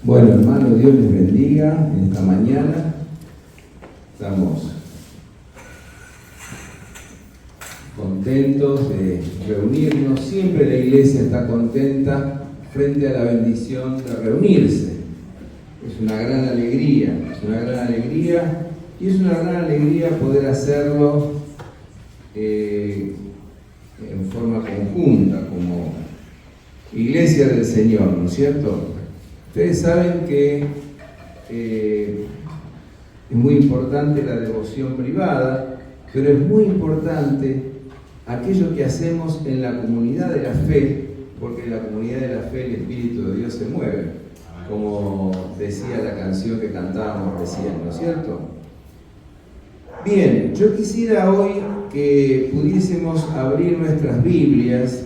Bueno, hermanos, Dios les bendiga en esta mañana. Estamos contentos de reunirnos. Siempre la iglesia está contenta frente a la bendición de reunirse. Es una gran alegría, y es una gran alegría poder hacerlo en forma conjunta, como iglesia del Señor, ¿no es cierto? Ustedes saben que es muy importante la devoción privada, pero es muy importante aquello que hacemos en la comunidad de la fe, porque en la comunidad de la fe el Espíritu de Dios se mueve, como decía la canción que cantábamos recién, ¿no es cierto? Bien, yo quisiera hoy que pudiésemos abrir nuestras Biblias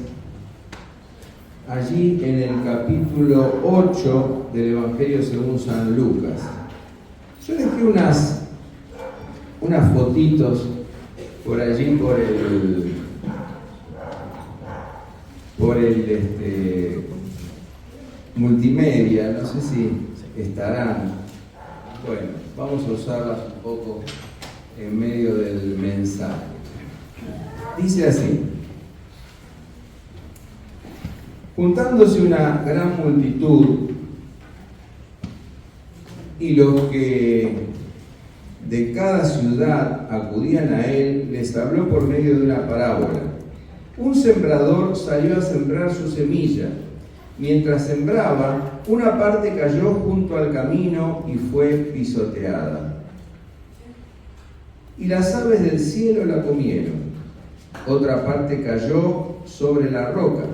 allí en el capítulo 8 del Evangelio según San Lucas. Yo dejé unas fotitos por allí por el multimedia, no sé si estarán. Bueno, vamos a usarlas un poco en medio del mensaje. Dice así: juntándose una gran multitud y los que de cada ciudad acudían a él, les habló por medio de una parábola. Un sembrador salió a sembrar su semilla. Mientras sembraba, una parte cayó junto al camino y fue pisoteada. Y las aves del cielo la comieron. Otra parte cayó sobre la roca,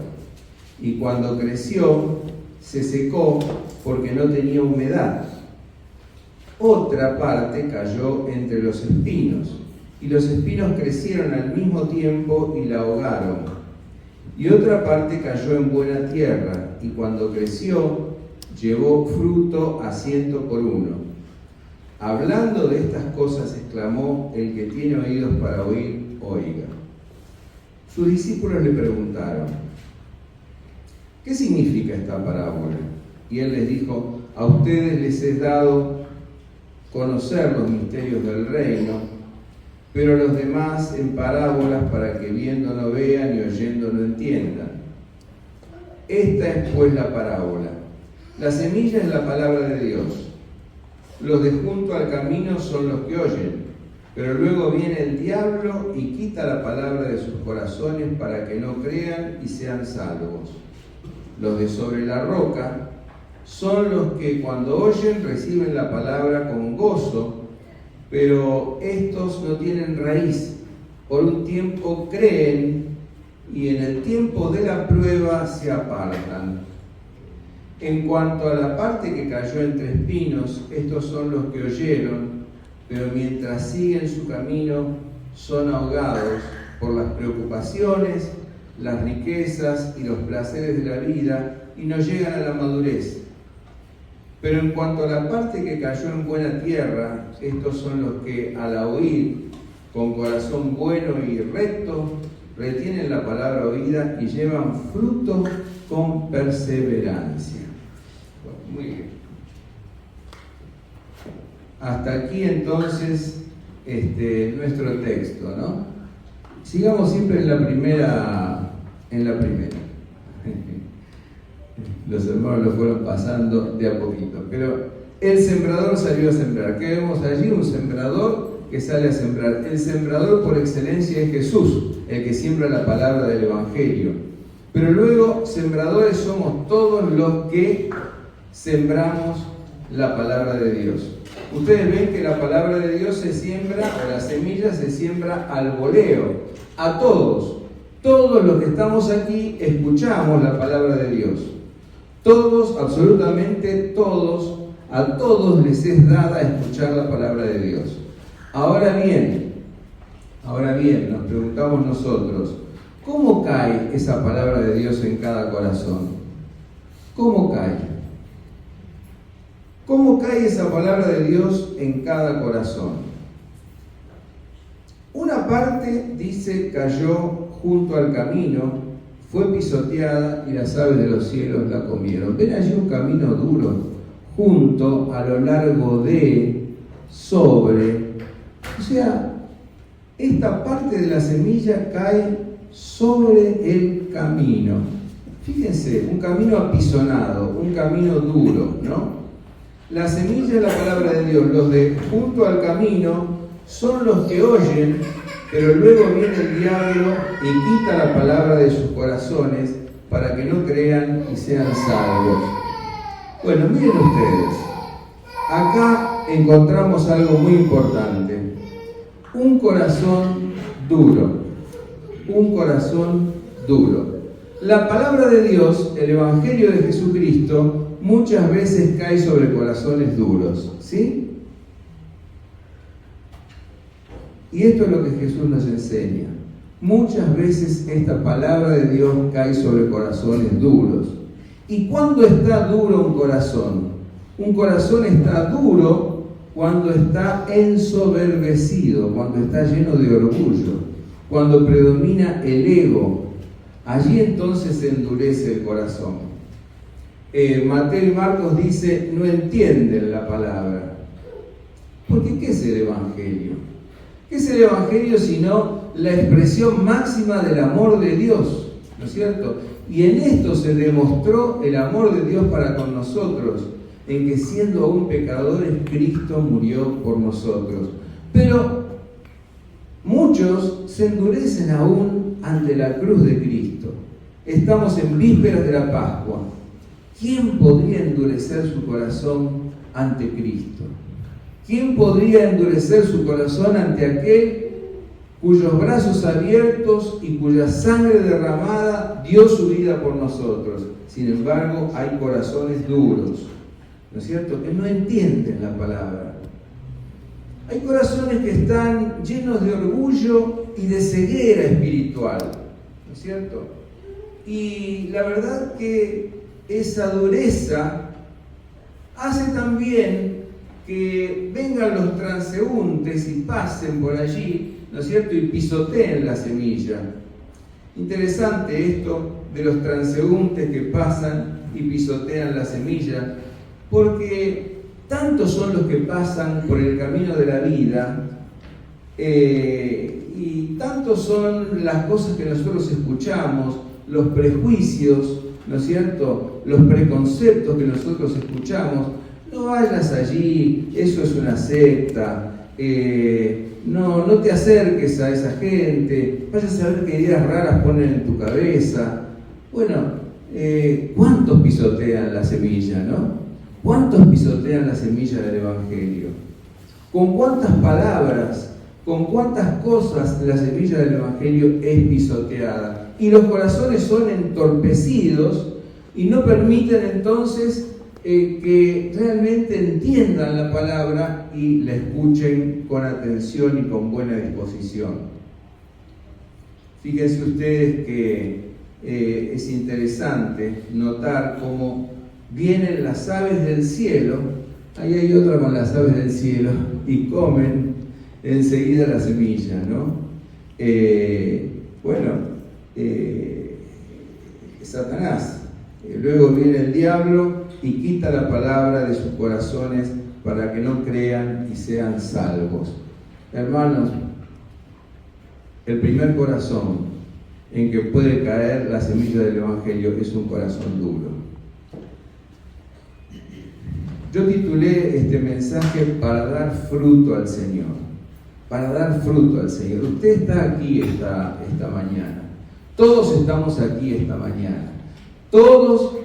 y cuando creció, se secó porque no tenía humedad. Otra parte cayó entre los espinos, y los espinos crecieron al mismo tiempo y la ahogaron. Y otra parte cayó en buena tierra, y cuando creció, llevó fruto a 100 por uno. Hablando de estas cosas, exclamó: el que tiene oídos para oír, oiga. Sus discípulos le preguntaron: ¿qué significa esta parábola? Y él les dijo: a ustedes les es dado conocer los misterios del reino, pero a los demás en parábolas, para que viendo no vean y oyendo no entiendan. Esta es pues la parábola. La semilla es la palabra de Dios. Los de junto al camino son los que oyen, pero luego viene el diablo y quita la palabra de sus corazones para que no crean y sean salvos. Los de sobre la roca son los que cuando oyen reciben la palabra con gozo, pero estos no tienen raíz. Por un tiempo creen y en el tiempo de la prueba se apartan. En cuanto a la parte que cayó entre espinos, estos son los que oyeron, pero mientras siguen su camino son ahogados por las preocupaciones, las riquezas y los placeres de la vida y no llegan a la madurez. Pero en cuanto a la parte que cayó en buena tierra, estos son los que al oír con corazón bueno y recto, retienen la palabra oída y llevan fruto con perseverancia. Bueno, muy bien. Hasta aquí entonces nuestro texto, ¿no? Sigamos siempre en la primera. Los hermanos lo fueron pasando de a poquito. Pero el sembrador salió a sembrar. ¿Qué vemos allí? Un sembrador que sale a sembrar. El sembrador por excelencia es Jesús, el que siembra la palabra del Evangelio. Pero luego, sembradores somos todos los que sembramos la palabra de Dios. Ustedes ven que la palabra de Dios se siembra, o la semilla se siembra al voleo, a todos. Todos los que estamos aquí escuchamos la palabra de Dios. Todos, absolutamente todos, a todos les es dada escuchar la palabra de Dios. Ahora bien, nos preguntamos nosotros, ¿cómo cae esa palabra de Dios en cada corazón? ¿Cómo cae? ¿Cómo cae esa palabra de Dios en cada corazón? Una parte, dice, cayó junto al camino, fue pisoteada y las aves de los cielos la comieron. Ven allí un camino duro, junto, a lo largo de, sobre. O sea, esta parte de la semilla cae sobre el camino. Fíjense, un camino apisonado, un camino duro, ¿no? La semilla es la palabra de Dios. Los de junto al camino son los que oyen, pero luego viene el diablo y quita la palabra de sus corazones para que no crean y sean salvos. Bueno, miren ustedes, acá encontramos algo muy importante. Un corazón duro. Un corazón duro. La palabra de Dios, el Evangelio de Jesucristo, muchas veces cae sobre corazones duros, ¿sí? Y esto es lo que Jesús nos enseña. Muchas veces esta palabra de Dios cae sobre corazones duros. ¿Y cuándo está duro un corazón? Un corazón está duro cuando está ensoberbecido, cuando está lleno de orgullo, cuando predomina el ego. Allí entonces se endurece el corazón. Mateo y Marcos dice, no entienden la palabra. Porque ¿qué es el Evangelio? ¿Qué es el Evangelio sino la expresión máxima del amor de Dios? ¿No es cierto? Y en esto se demostró el amor de Dios para con nosotros, en que siendo aún pecadores, Cristo murió por nosotros. Pero muchos se endurecen aún ante la cruz de Cristo. Estamos en vísperas de la Pascua. ¿Quién podría endurecer su corazón ante Cristo? ¿Quién podría endurecer su corazón ante aquel cuyos brazos abiertos y cuya sangre derramada dio su vida por nosotros? Sin embargo, hay corazones duros, ¿no es cierto?, que no entienden la palabra. Hay corazones que están llenos de orgullo y de ceguera espiritual, ¿no es cierto? Y la verdad que esa dureza hace también que vengan los transeúntes y pasen por allí, ¿no es cierto?, y pisoteen la semilla. Interesante esto de los transeúntes que pasan y pisotean la semilla, porque tantos son los que pasan por el camino de la vida y tantos son las cosas que nosotros escuchamos, los prejuicios, ¿no es cierto?, los preconceptos que nosotros escuchamos. No vayas allí, eso es una secta, no te acerques a esa gente, vayas a ver qué ideas raras ponen en tu cabeza. Bueno, ¿cuántos pisotean la semilla, no? ¿Cuántos pisotean la semilla del Evangelio? ¿Con cuántas palabras, con cuántas cosas la semilla del Evangelio es pisoteada? Y los corazones son entorpecidos y no permiten entonces que realmente entiendan la palabra y la escuchen con atención y con buena disposición. Fíjense ustedes que es interesante notar cómo vienen las aves del cielo, ahí hay otra con las aves del cielo, y comen enseguida la semilla, ¿no? Satanás, luego viene el diablo y quita la palabra de sus corazones para que no crean y sean salvos. Hermanos, el primer corazón en que puede caer la semilla del Evangelio es un corazón duro. Yo titulé este mensaje para dar fruto al Señor. Para dar fruto al Señor. Usted está aquí esta mañana. Todos estamos aquí esta mañana. Todos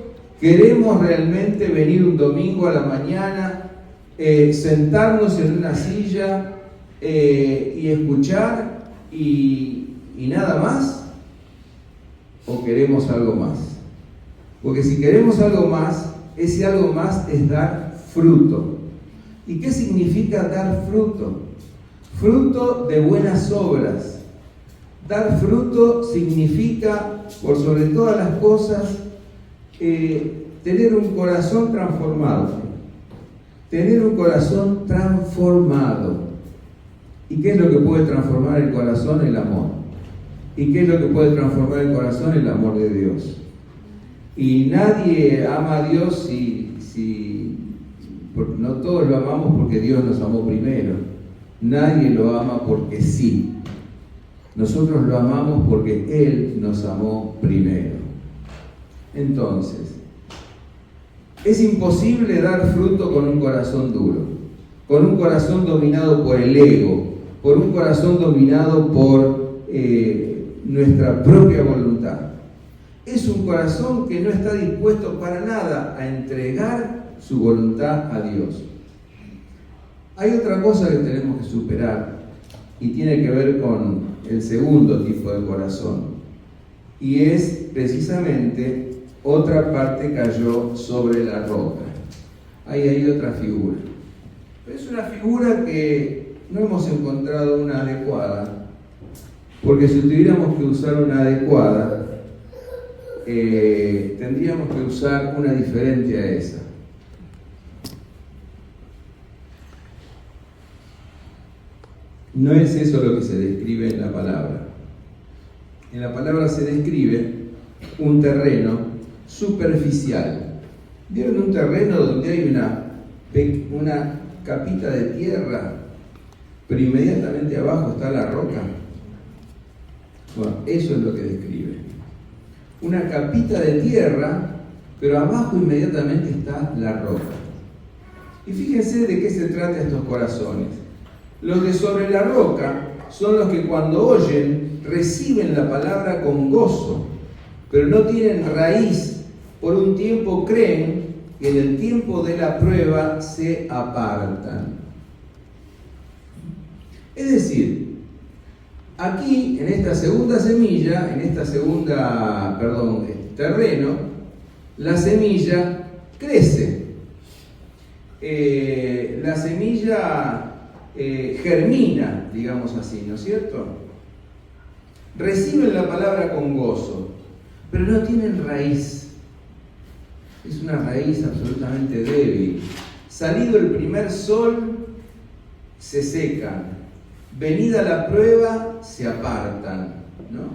queremos realmente venir un domingo a la mañana, sentarnos en una silla y escuchar y nada más. ¿O queremos algo más? Porque si queremos algo más, ese algo más es dar fruto. ¿Y qué significa dar fruto? Fruto de buenas obras. Dar fruto significa, por sobre todas las cosas, tener un corazón transformado. Tener un corazón transformado. ¿Y qué es lo que puede transformar el corazón? El amor. ¿Y qué es lo que puede transformar el corazón? El amor de Dios. Y nadie ama a Dios si porque no todos lo amamos porque Dios nos amó primero. Nadie lo ama porque sí. Nosotros lo amamos porque Él nos amó primero. Entonces, es imposible dar fruto con un corazón duro, con un corazón dominado por el ego, por un corazón dominado por nuestra propia voluntad. Es un corazón que no está dispuesto para nada a entregar su voluntad a Dios. Hay otra cosa que tenemos que superar y tiene que ver con el segundo tipo de corazón, y es precisamente otra parte cayó sobre la roca. Ahí hay otra figura, pero es una figura que no hemos encontrado una adecuada, porque si tuviéramos que usar una adecuada, tendríamos que usar una diferente a esa. No es eso lo que se describe en la palabra. En la palabra se describe un terreno superficial. ¿Vieron un terreno donde hay una capita de tierra, pero inmediatamente abajo está la roca? Bueno, eso es lo que describe. Una capita de tierra, pero abajo inmediatamente está la roca. Y fíjense de qué se trata estos corazones. Los de sobre la roca son los que cuando oyen reciben la palabra con gozo, pero no tienen raíz. Por un tiempo creen y en el tiempo de la prueba se apartan. Es decir, aquí en esta segunda semilla, terreno, la semilla crece. La semilla germina, digamos así, ¿no es cierto? Reciben la palabra con gozo, pero no tienen raíz. Es una raíz absolutamente débil. Salido el primer sol, se secan. Venida la prueba, se apartan, ¿no?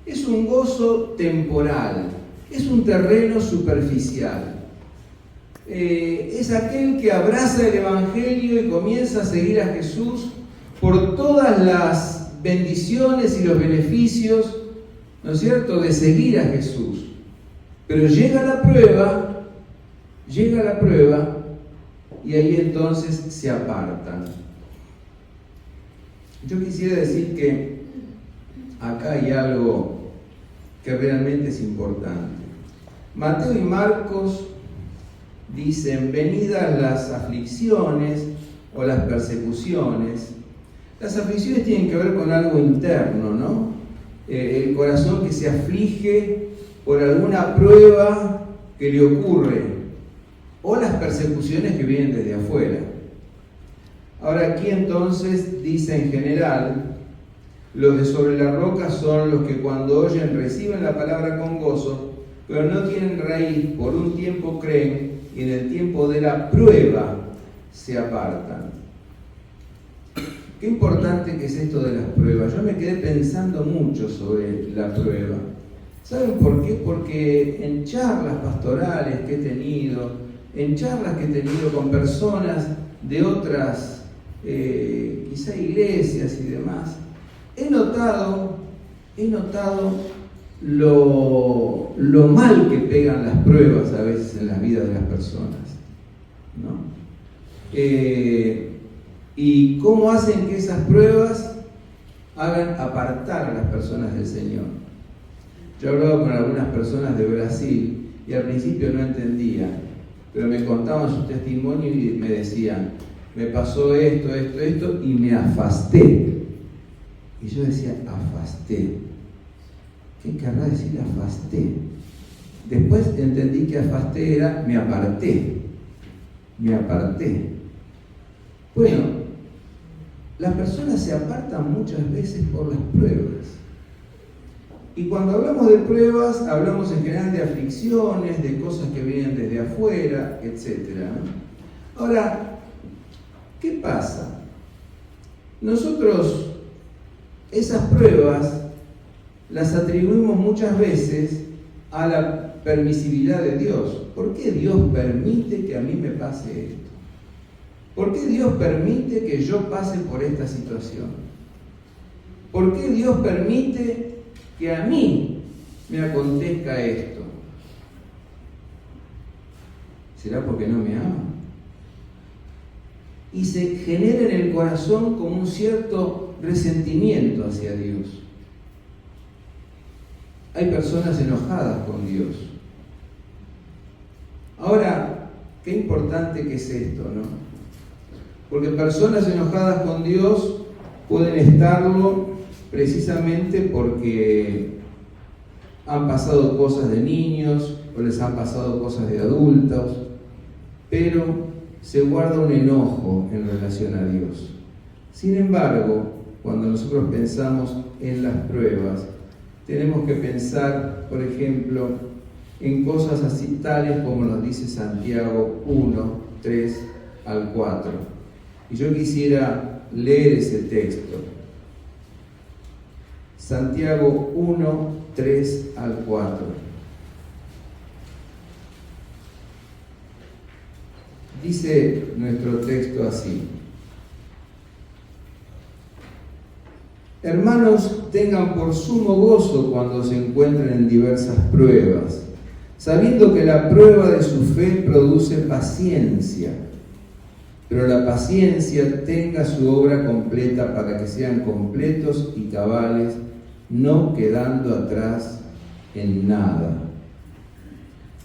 Es un gozo temporal, es un terreno superficial. Es aquel que abraza el Evangelio y comienza a seguir a Jesús por todas las bendiciones y los beneficios, ¿no es cierto?, de seguir a Jesús. Pero llega la prueba, y ahí entonces se apartan. Yo quisiera decir que acá hay algo que realmente es importante. Mateo y Marcos dicen, venidas las aflicciones o las persecuciones. Las aflicciones tienen que ver con algo interno, ¿no? El corazón que se aflige por alguna prueba que le ocurre, o las persecuciones que vienen desde afuera. Ahora aquí entonces dice en general, los de sobre la roca son los que cuando oyen reciben la palabra con gozo, pero no tienen raíz, por un tiempo creen y en el tiempo de la prueba se apartan. Qué importante que es esto de las pruebas. Yo me quedé pensando mucho sobre la prueba. ¿Saben por qué? Porque en charlas pastorales que he tenido, en charlas que he tenido con personas de otras, quizá iglesias y demás, he notado lo mal que pegan las pruebas a veces en las vidas de las personas, ¿no? Y cómo hacen que esas pruebas hagan apartar a las personas del Señor. Yo he hablado con algunas personas de Brasil y al principio no entendía, pero me contaban su testimonio y me decían, me pasó esto, y me afasté. Y yo decía, afasté. ¿Qué querrá decir afasté? Después entendí que afasté era me aparté. Bueno, las personas se apartan muchas veces por las pruebas. Y cuando hablamos de pruebas, hablamos en general de aflicciones, de cosas que vienen desde afuera, etc. Ahora, ¿qué pasa? Nosotros esas pruebas las atribuimos muchas veces a la permisividad de Dios. ¿Por qué Dios permite que a mí me pase esto? ¿Por qué Dios permite que yo pase por esta situación? ¿Por qué Dios permite que a mí me acontezca esto? ¿Será porque no me ama? Y se genera en el corazón como un cierto resentimiento hacia Dios. Hay personas enojadas con Dios. Ahora, qué importante que es esto, ¿no? Porque personas enojadas con Dios pueden estarlo precisamente porque han pasado cosas de niños o les han pasado cosas de adultos, pero se guarda un enojo en relación a Dios. Sin embargo, cuando nosotros pensamos en las pruebas, tenemos que pensar, por ejemplo, en cosas así tales como nos dice Santiago 1, 3 al 4. Y yo quisiera leer ese texto. Santiago 1, 3 al 4. Dice nuestro texto así: Hermanos, tengan por sumo gozo cuando se encuentren en diversas pruebas, sabiendo que la prueba de su fe produce paciencia, pero la paciencia tenga su obra completa para que sean completos y cabales, no quedando atrás en nada.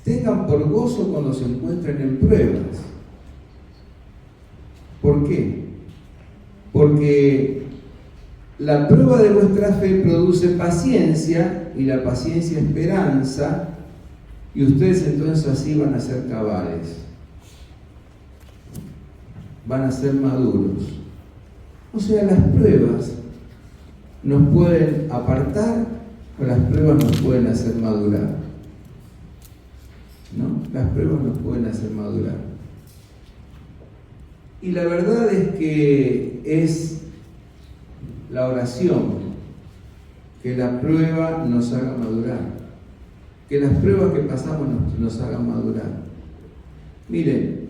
Tengan por gozo cuando se encuentren en pruebas. ¿Por qué? Porque la prueba de vuestra fe produce paciencia, y la paciencia esperanza, y ustedes entonces así van a ser cabales, van a ser maduros. O sea, las pruebas nos pueden apartar o las pruebas nos pueden hacer madurar, ¿no? Las pruebas nos pueden hacer madurar. Y la verdad es que es la oración que la prueba nos haga madurar, que las pruebas que pasamos nos hagan madurar. Miren,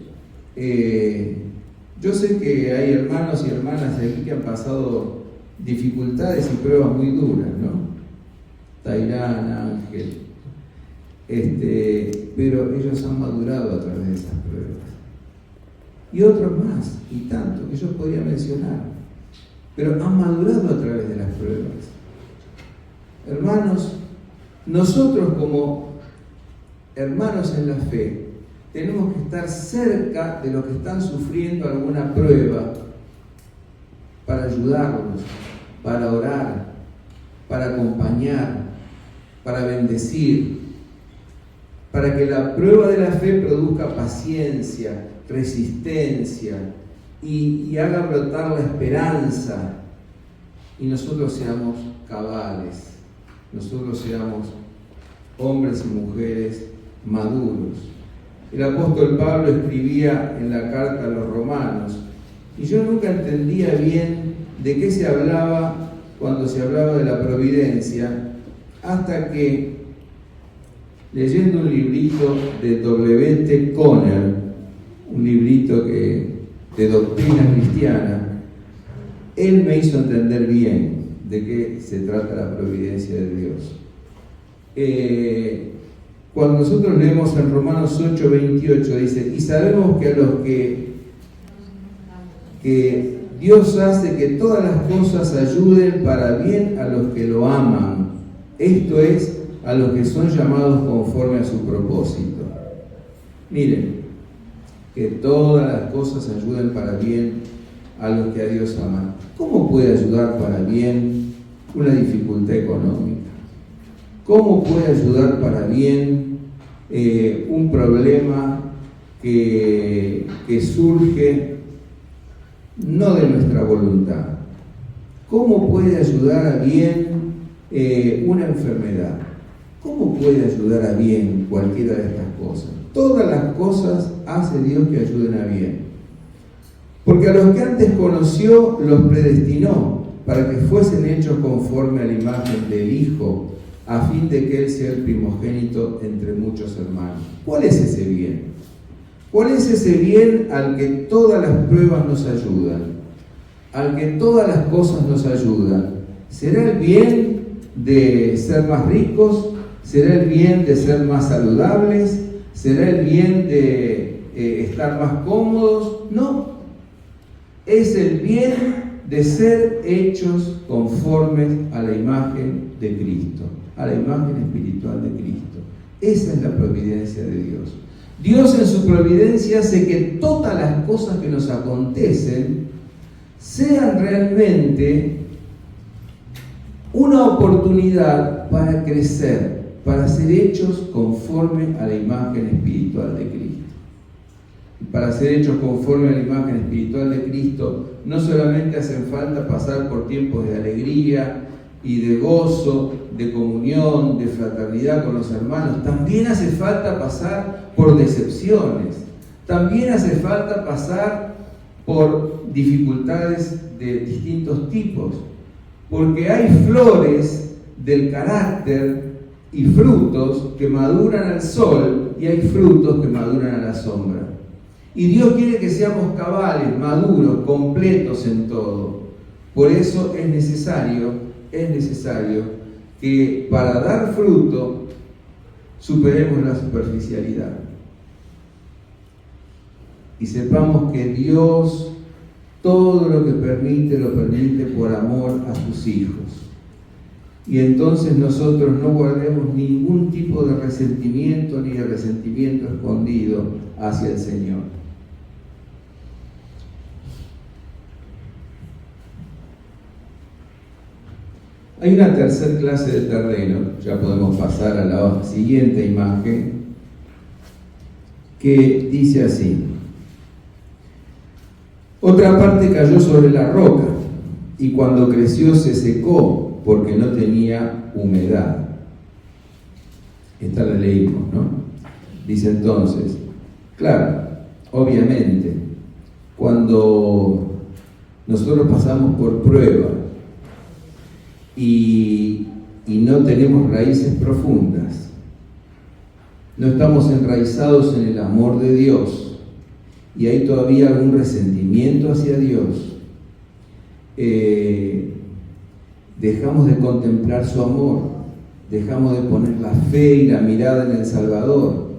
yo sé que hay hermanos y hermanas aquí que han pasado dificultades y pruebas muy duras, ¿no? Tairán, Ángel, pero ellos han madurado a través de esas pruebas. Y otros más, y tanto, que yo podría mencionar, pero han madurado a través de las pruebas. Hermanos, nosotros como hermanos en la fe, tenemos que estar cerca de los que están sufriendo alguna prueba para ayudarlos, para orar, para acompañar, para bendecir, para que la prueba de la fe produzca paciencia, resistencia y haga brotar la esperanza, y nosotros seamos cabales, nosotros seamos hombres y mujeres maduros. El apóstol Pablo escribía en la carta a los romanos, y yo nunca entendía bien de qué se hablaba cuando se hablaba de la providencia, hasta que, leyendo un librito de W.T. Conner, un librito de doctrina cristiana, él me hizo entender bien de qué se trata la providencia de Dios. Cuando nosotros leemos en Romanos 8:28, dice: y sabemos que a los que Dios hace que todas las cosas ayuden para bien a los que lo aman, esto es, a los que son llamados conforme a su propósito. Miren, que todas las cosas ayuden para bien a los que a Dios aman. ¿Cómo puede ayudar para bien una dificultad económica? ¿Cómo puede ayudar para bien un problema que surge no de nuestra voluntad? ¿Cómo puede ayudar a bien una enfermedad? ¿Cómo puede ayudar a bien cualquiera de estas cosas? Todas las cosas hace Dios que ayuden a bien. Porque a los que antes conoció, los predestinó para que fuesen hechos conforme a la imagen del Hijo, a fin de que Él sea el primogénito entre muchos hermanos. ¿Cuál es ese bien? ¿Cuál es ese bien al que todas las pruebas nos ayudan? Al que todas las cosas nos ayudan. ¿Será el bien de ser más ricos? ¿Será el bien de ser más saludables? ¿Será el bien de estar más cómodos? No. Es el bien de ser hechos conformes a la imagen de Cristo, a la imagen espiritual de Cristo. Esa es la providencia de Dios. Dios en su providencia hace que todas las cosas que nos acontecen sean realmente una oportunidad para crecer, para ser hechos conforme a la imagen espiritual de Cristo. Y para ser hechos conforme a la imagen espiritual de Cristo, no solamente hacen falta pasar por tiempos de alegría y de gozo, de comunión, de fraternidad con los hermanos, también hace falta pasar por decepciones, también hace falta pasar por dificultades de distintos tipos, porque hay flores del carácter y frutos que maduran al sol y hay frutos que maduran a la sombra. Y Dios quiere que seamos cabales, maduros, completos en todo. Por eso es necesario que para dar fruto superemos la superficialidad. Y sepamos que Dios todo lo que permite, lo permite por amor a sus hijos. Y entonces nosotros no guardemos ningún tipo de resentimiento ni de resentimiento escondido hacia el Señor. Hay una tercera clase de terreno, ya podemos pasar a la siguiente imagen, que dice así: otra parte cayó sobre la roca, y cuando creció se secó, porque no tenía humedad. Esta la leímos, ¿no? Dice entonces, claro, obviamente, cuando nosotros pasamos por prueba y no tenemos raíces profundas, no estamos enraizados en el amor de Dios y hay todavía algún resentimiento hacia Dios, dejamos de contemplar su amor, dejamos de poner la fe y la mirada en el Salvador,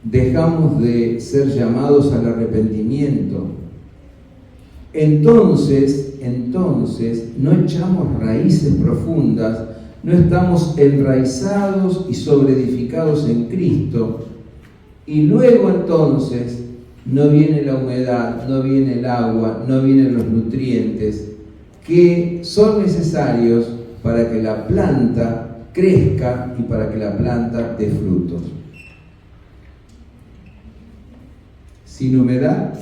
dejamos de ser llamados al arrepentimiento. Entonces no echamos raíces profundas, no estamos enraizados y sobreedificados en Cristo, y luego entonces no viene la humedad, no viene el agua, no vienen los nutrientes que son necesarios para que la planta crezca y para que la planta dé frutos. Sin humedad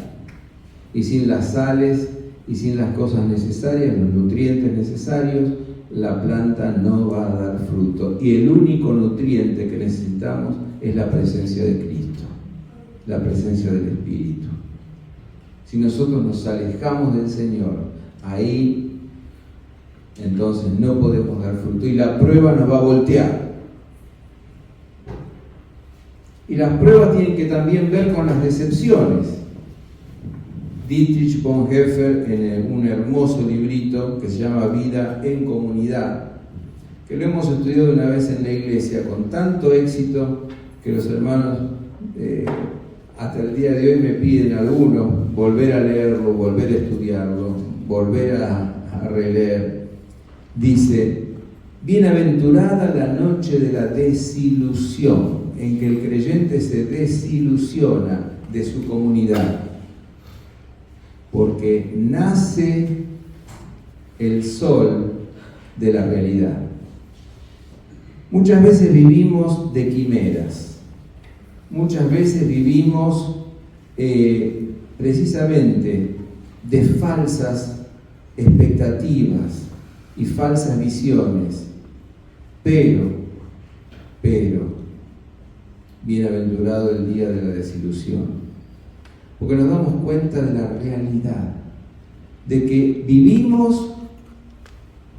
y sin las sales y sin las cosas necesarias, los nutrientes necesarios, la planta no va a dar fruto. Y el único nutriente que necesitamos es la presencia de Cristo, la presencia del Espíritu. Si nosotros nos alejamos del Señor, ahí entonces no podemos dar fruto y la prueba nos va a voltear. Y las pruebas tienen que también ver con las decepciones. Dietrich Bonhoeffer, en un hermoso librito que se llama Vida en Comunidad, que lo hemos estudiado una vez en la iglesia con tanto éxito que los hermanos hasta el día de hoy me piden algunos volver a leerlo, volver a estudiarlo, volver a releer. Dice: bienaventurada la noche de la desilusión, en que el creyente se desilusiona de su comunidad, porque nace el sol de la realidad. Muchas veces vivimos de quimeras, muchas veces vivimos precisamente de falsas expectativas y falsas visiones, pero bienaventurado el día de la desilusión, porque nos damos cuenta de la realidad, de que vivimos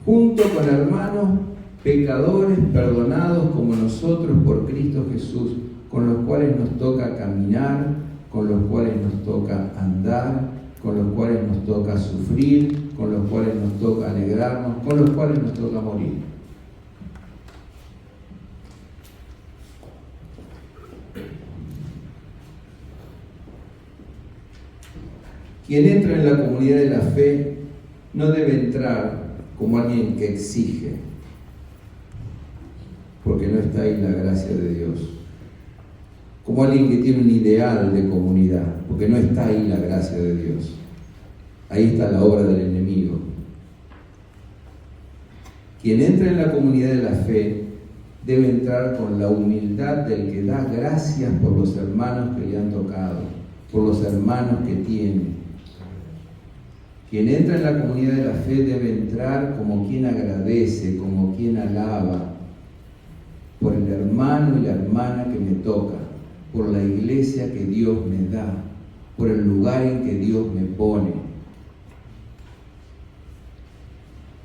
junto con hermanos pecadores perdonados como nosotros por Cristo Jesús, con los cuales nos toca caminar, con los cuales nos toca andar, con los cuales nos toca sufrir, con los cuales nos toca alegrarnos, con los cuales nos toca morir. Quien entra en la comunidad de la fe no debe entrar como alguien que exige, porque no está ahí la gracia de Dios. Como alguien que tiene un ideal de comunidad, porque no está ahí la gracia de Dios. Ahí está la obra del enemigo. Quien entra en la comunidad de la fe debe entrar con la humildad del que da gracias por los hermanos que le han tocado, por los hermanos que tiene. Quien entra en la comunidad de la fe debe entrar como quien agradece, como quien alaba, por el hermano y la hermana que me toca, por la iglesia que Dios me da, por el lugar en que Dios me pone.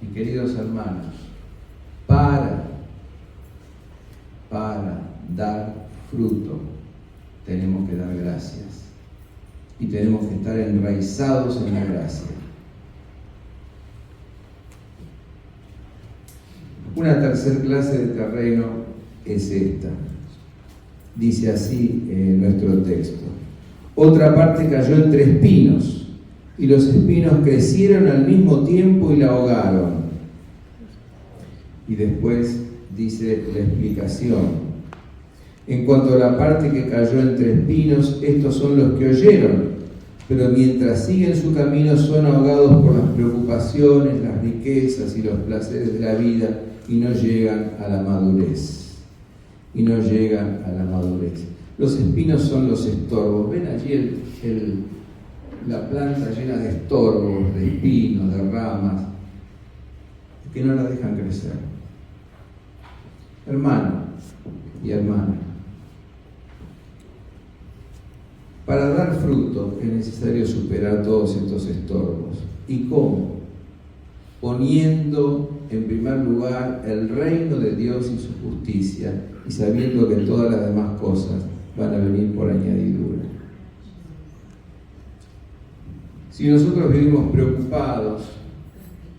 Mis queridos hermanos, para dar fruto tenemos que dar gracias y tenemos que estar enraizados en la gracia. Una tercera clase de terreno es esta. Dice así nuestro texto. Otra parte cayó entre espinos, y los espinos crecieron al mismo tiempo y la ahogaron. Y después dice la explicación. En cuanto a la parte que cayó entre espinos, estos son los que oyeron, pero mientras siguen su camino son ahogados por las preocupaciones, las riquezas y los placeres de la vida, y no llegan a la madurez. Los espinos son los estorbos. Ven allí la planta llena de estorbos, de espinos, de ramas, que no la dejan crecer. Hermano y hermana, para dar fruto es necesario superar todos estos estorbos. ¿Y cómo? Poniendo en primer lugar el reino de Dios y su justicia, y sabiendo que todas las demás cosas van a venir por añadidura. Si nosotros vivimos preocupados,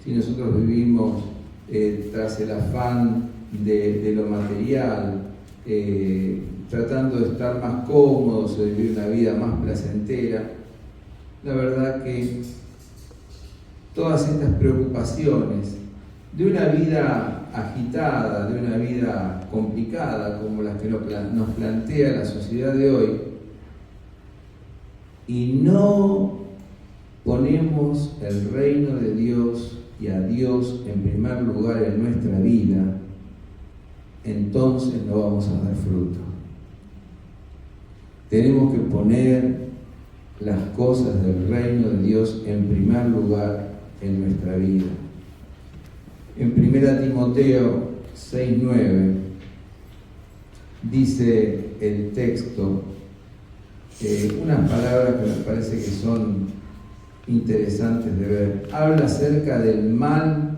si nosotros vivimos tras el afán de lo material, tratando de estar más cómodos, de vivir una vida más placentera, la verdad que todas estas preocupaciones de una vida agitada, de una vida complicada como las que nos plantea la sociedad de hoy, y no ponemos el reino de Dios y a Dios en primer lugar en nuestra vida, entonces no vamos a dar fruto. Tenemos que poner las cosas del reino de Dios en primer lugar en nuestra vida. En 1 Timoteo 6:9 dice el texto unas palabras que me parece que son interesantes de ver. Habla acerca del mal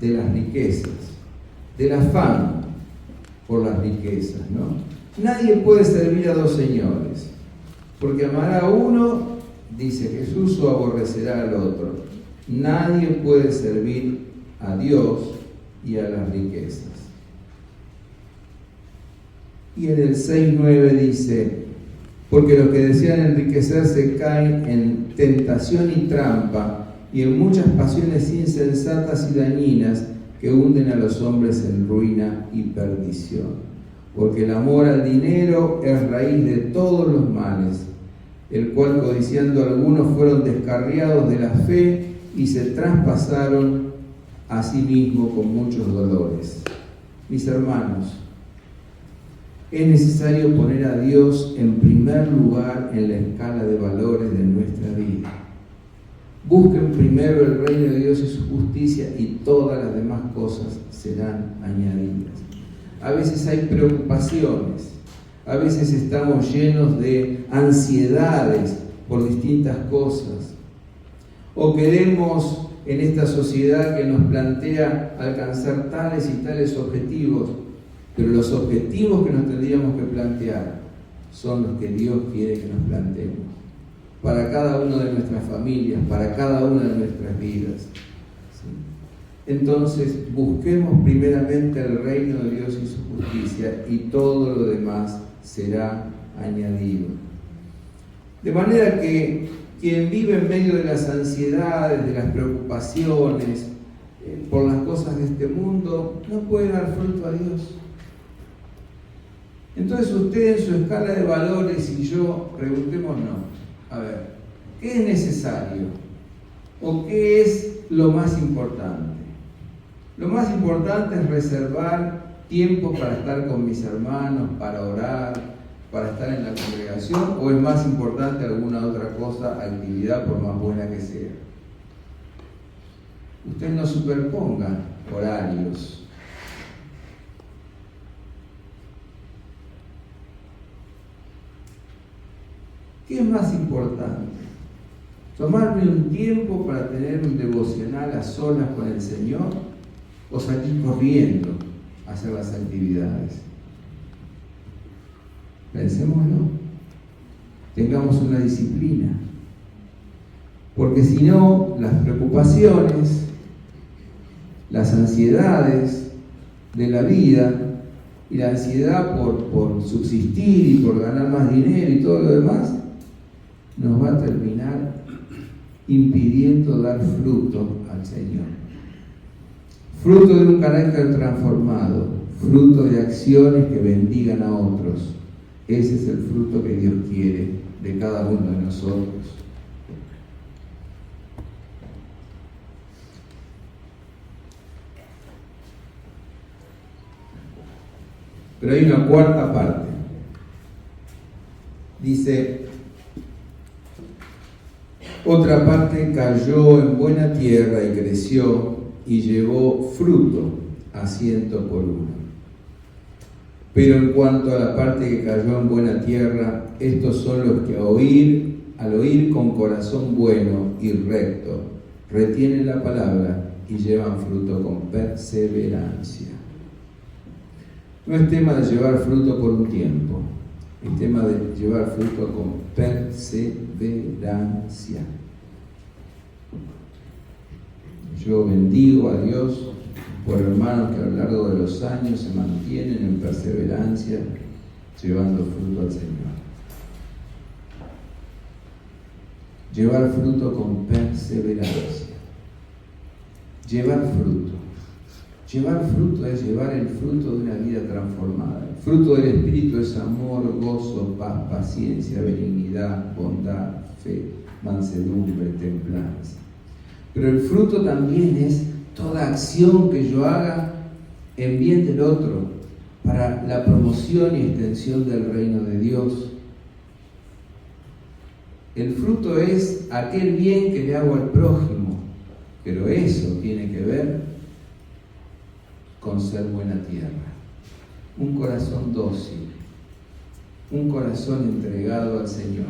de las riquezas, del afán por las riquezas, ¿no? Nadie puede servir a dos señores, porque amará a uno, dice Jesús, o aborrecerá al otro. Nadie puede servir a Dios y a las riquezas. Y en el 6:9 dice, porque los que desean enriquecerse caen en tentación y trampa y en muchas pasiones insensatas y dañinas que hunden a los hombres en ruina y perdición. Porque el amor al dinero es raíz de todos los males, el cual codiciando algunos fueron descarriados de la fe y se traspasaron a sí mismos con muchos dolores. Mis hermanos, es necesario poner a Dios en primer lugar en la escala de valores de nuestra vida. Busquen primero el reino de Dios y su justicia y todas las demás cosas serán añadidas. A veces hay preocupaciones, a veces estamos llenos de ansiedades por distintas cosas, o queremos en esta sociedad que nos plantea alcanzar tales y tales objetivos, pero los objetivos que nos tendríamos que plantear son los que Dios quiere que nos planteemos, para cada una de nuestras familias, para cada una de nuestras vidas. ¿Sí? Entonces, busquemos primeramente el reino de Dios y su justicia, y todo lo demás será añadido. De manera que quien vive en medio de las ansiedades, de las preocupaciones, por las cosas de este mundo, no puede dar fruto a Dios. Entonces usted en su escala de valores y yo, preguntémonos, a ver, ¿qué es necesario? ¿O qué es lo más importante? Lo más importante es reservar tiempo para estar con mis hermanos, para orar, para estar en la congregación, ¿o es más importante alguna otra cosa, actividad, por más buena que sea? Usted no superponga horarios. ¿Qué es más importante? ¿Tomarme un tiempo para tener un devocional a solas con el Señor o salir corriendo a hacer las actividades? Pensémoslo. Tengamos una disciplina. Porque si no, las preocupaciones, las ansiedades de la vida y la ansiedad por subsistir y por ganar más dinero y todo lo demás, nos va a terminar impidiendo dar fruto al Señor. Fruto de un carácter transformado, fruto de acciones que bendigan a otros. Ese es el fruto que Dios quiere de cada uno de nosotros. Pero hay una cuarta parte. Dice, otra parte cayó en buena tierra y creció y llevó fruto a 100 por 1. Pero en cuanto a la parte que cayó en buena tierra, estos son los que al oír con corazón bueno y recto, retienen la palabra y llevan fruto con perseverancia. No es tema de llevar fruto por un tiempo, es tema de llevar fruto con perseverancia. Yo bendigo a Dios por hermanos que a lo largo de los años se mantienen en perseverancia, llevando fruto al Señor. Llevar fruto con perseverancia. Llevar fruto. Llevar fruto es llevar el fruto de una vida transformada. El fruto del Espíritu es amor, gozo, paz, paciencia, benignidad, bondad, fe, mansedumbre, templanza. Pero el fruto también es toda acción que yo haga en bien del otro, para la promoción y extensión del reino de Dios. El fruto es aquel bien que le hago al prójimo, pero eso tiene que ver con ser buena tierra, un corazón dócil, un corazón entregado al Señor,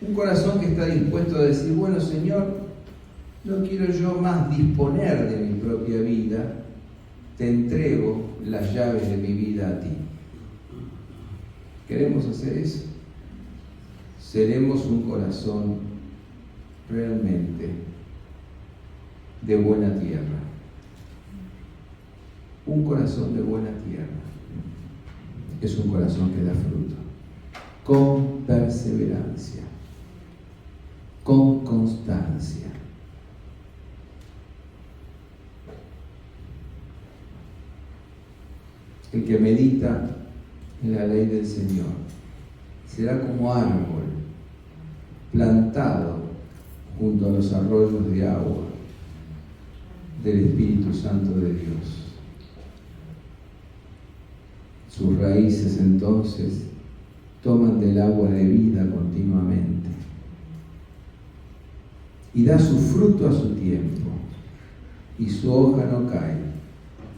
un corazón que está dispuesto a decir, bueno Señor, no quiero yo más disponer de mi propia vida, te entrego las llaves de mi vida a ti. ¿Queremos hacer eso? Seremos un corazón realmente de buena tierra. Un corazón de buena tierra es un corazón que da fruto, con perseverancia, con constancia. El que medita en la ley del Señor será como árbol plantado junto a los arroyos de agua del Espíritu Santo de Dios. Sus raíces entonces toman del agua de vida continuamente y da su fruto a su tiempo, y su hoja no cae,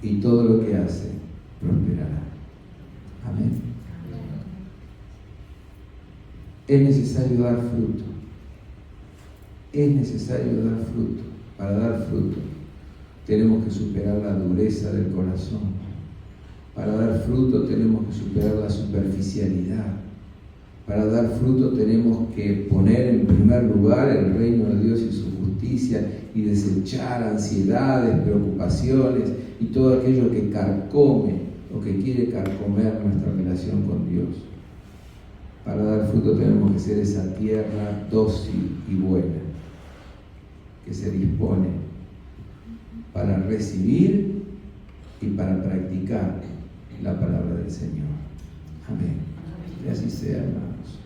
y todo lo que hace prosperará. Amén. Es necesario dar fruto. Es necesario dar fruto. Para dar fruto tenemos que superar la dureza del corazón. Para dar fruto tenemos que superar la superficialidad. Para dar fruto tenemos que poner en primer lugar el reino de Dios y su justicia y desechar ansiedades, preocupaciones y todo aquello que carcome o que quiere carcomer nuestra relación con Dios. Para dar fruto tenemos que ser esa tierra dócil y buena que se dispone para recibir y para practicar la palabra del Señor. Amén. Que así sea, hermanos.